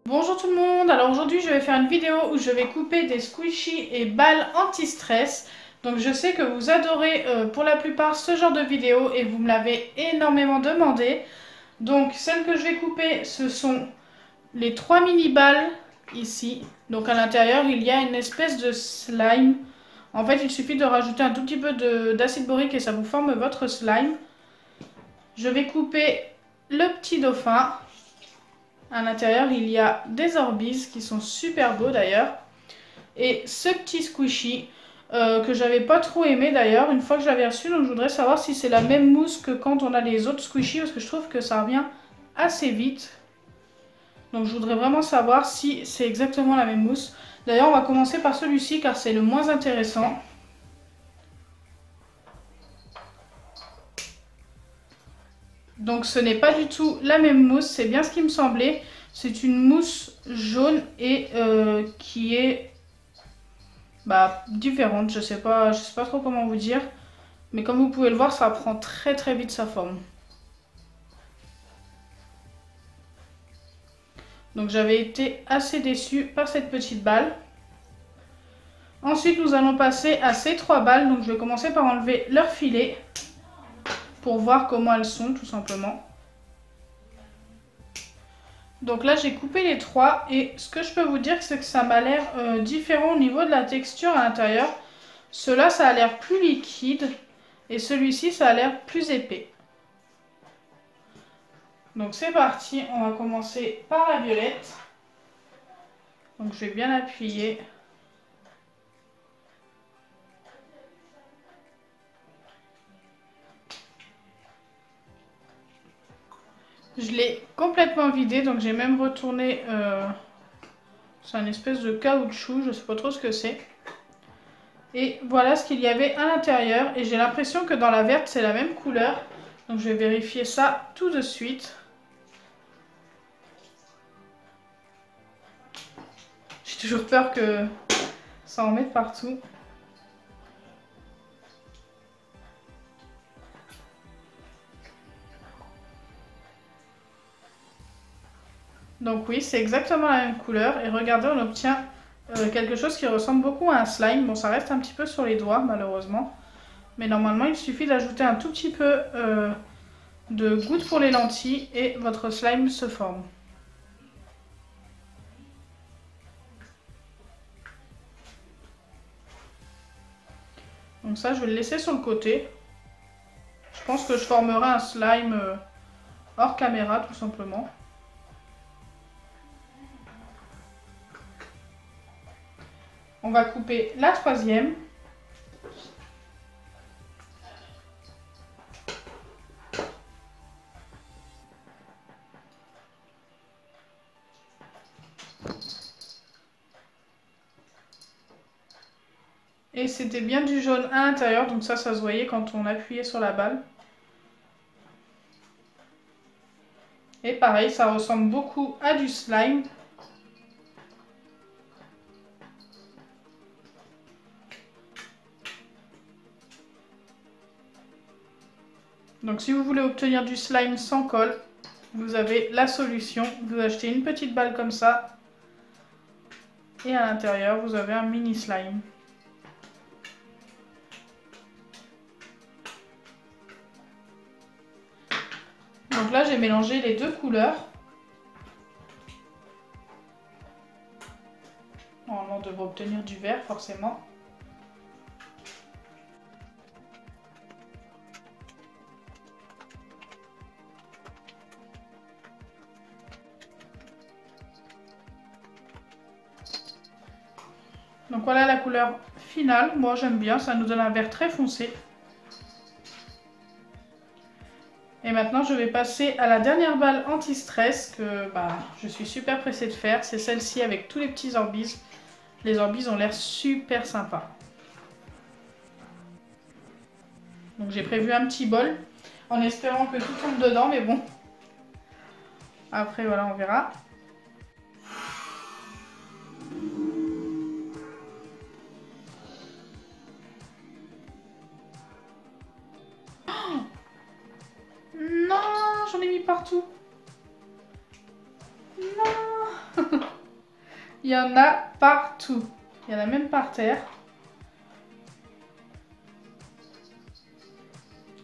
Bonjour tout le monde, alors aujourd'hui je vais faire une vidéo où je vais couper des squishies et balles anti-stress. Donc je sais que vous adorez pour la plupart ce genre de vidéo et vous me l'avez énormément demandé. Donc celles que je vais couper ce sont les 3 mini balles ici. Donc à l'intérieur il y a une espèce de slime. En fait il suffit de rajouter un tout petit peu d'acide borique et ça vous forme votre slime. Je vais couper le petit dauphin. À l'intérieur, il y a des Orbeez qui sont super beaux d'ailleurs. Et ce petit squishy que j'avais pas trop aimé d'ailleurs une fois que je l'avais reçu. Donc je voudrais savoir si c'est la même mousse que quand on a les autres squishies parce que je trouve que ça revient assez vite. Donc je voudrais vraiment savoir si c'est exactement la même mousse. D'ailleurs on va commencer par celui-ci car c'est le moins intéressant. Donc ce n'est pas du tout la même mousse, c'est bien ce qui me semblait. C'est une mousse jaune et qui est différente. Je sais pas trop comment vous dire. Mais comme vous pouvez le voir, ça prend très très vite sa forme. Donc j'avais été assez déçue par cette petite balle. Ensuite nous allons passer à ces 3 balles. Donc je vais commencer par enlever leur filet pour voir comment elles sont tout simplement. Donc là j'ai coupé les 3 et ce que je peux vous dire c'est que ça m'a l'air différent au niveau de la texture à l'intérieur. Ceux-là ça a l'air plus liquide et celui-ci ça a l'air plus épais. Donc c'est parti, on va commencer par la violette. Donc je vais bien appuyer. Je l'ai complètement vidé, donc j'ai même retourné... c'est un espèce de caoutchouc, je ne sais pas trop ce que c'est. Et voilà ce qu'il y avait à l'intérieur. Et j'ai l'impression que dans la verte, c'est la même couleur. Donc je vais vérifier ça tout de suite. J'ai toujours peur que ça en mette partout. Donc oui, c'est exactement la même couleur. Et regardez, on obtient quelque chose qui ressemble beaucoup à un slime. Bon, ça reste un petit peu sur les doigts, malheureusement. Mais normalement, il suffit d'ajouter un tout petit peu de goutte pour les lentilles et votre slime se forme. Donc ça, je vais le laisser sur le côté. Je pense que je formerai un slime hors caméra, tout simplement. On va couper la 3e. Et c'était bien du jaune à l'intérieur, donc ça se voyait quand on appuyait sur la balle. Et pareil, ça ressemble beaucoup à du slime. Donc si vous voulez obtenir du slime sans colle, vous avez la solution. Vous achetez une petite balle comme ça. Et à l'intérieur, vous avez un mini slime. Donc là, j'ai mélangé les 2 couleurs. Normalement, on devrait obtenir du vert, forcément. Donc voilà la couleur finale. Moi, j'aime bien, ça nous donne un vert très foncé. Et maintenant, je vais passer à la dernière balle anti-stress que je suis super pressée de faire. C'est celle-ci avec tous les petits Orbeez. Les Orbeez ont l'air super sympas. Donc j'ai prévu un petit bol en espérant que tout tombe dedans, mais bon. Après, voilà, on verra. Oh non, j'en ai mis partout. Non. Il y en a partout. Il y en a même par terre.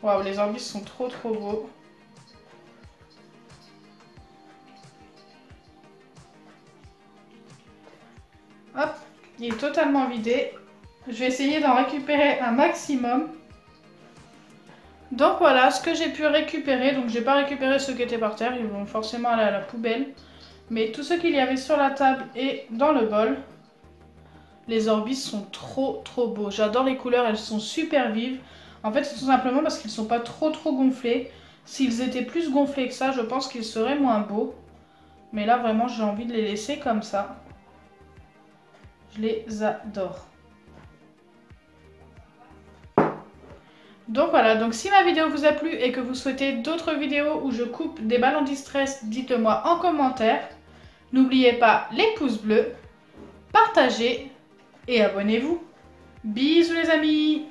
Waouh, les Orbis sont trop beaux. Hop, il est totalement vidé. Je vais essayer d'en récupérer un maximum. Donc voilà ce que j'ai pu récupérer. Donc j'ai pas récupéré ceux qui étaient par terre, ils vont forcément aller à la poubelle. Mais tout ce qu'il y avait sur la table et dans le bol. Les Orbis sont trop beaux. J'adore les couleurs, elles sont super vives. En fait, c'est tout simplement parce qu'ils ne sont pas trop gonflés. S'ils étaient plus gonflés que ça, je pense qu'ils seraient moins beaux. Mais là, vraiment, j'ai envie de les laisser comme ça. Je les adore. Donc voilà, donc si ma vidéo vous a plu et que vous souhaitez d'autres vidéos où je coupe des balles anti-stress, dites-moi en commentaire. N'oubliez pas les pouces bleus, partagez et abonnez-vous. Bisous les amis!